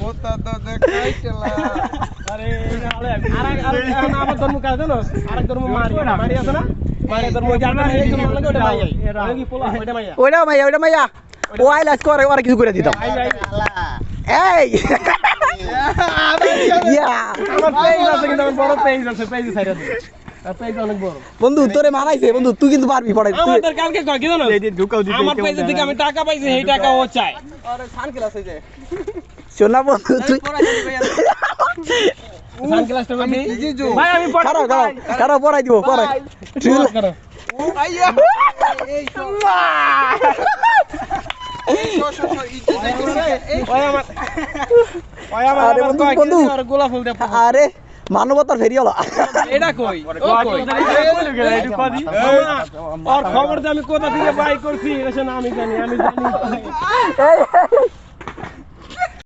কোথা তো দেখাইছিলা আরে আরে আমার ধর্ম কাজ জানো আরেক ধর্ম মারি আছে না মারি ধর্ম জানা এই জন্য লাগে ওটা মাইয়া ওই কি পোলা ওটা মাইয়া ওইটা মাইয়া ও আইলাস করে আর কিছু করে দিতাম এই ইয়া আমার পেজ আছে কিন্তু আমার বড় পেজ আছে পেজ ছাইরা দে পেজ অনেক বড় বন্ধু তোরে মানাইছে বন্ধু তুই কিন্তু পারবি পড়াই আমাদের কালকে কয় কি জানো আমার পেজ থেকে আমি টাকা পাইছি এই টাকা ও চাই আরে সান ক্লাস হই যায় শোনা বন্ধু তুই সান ক্লাসটা আমি ভাই আমি কারো পড়াই দিব পড়াই করো আইয়া এই আরে বন্ধু গোলাপ ফুল দে আরে মানবতার ফেরিওয়ালা এটা কই আর খবর যে আমি কোথা থেকে বাই করছি এটা আমি জানি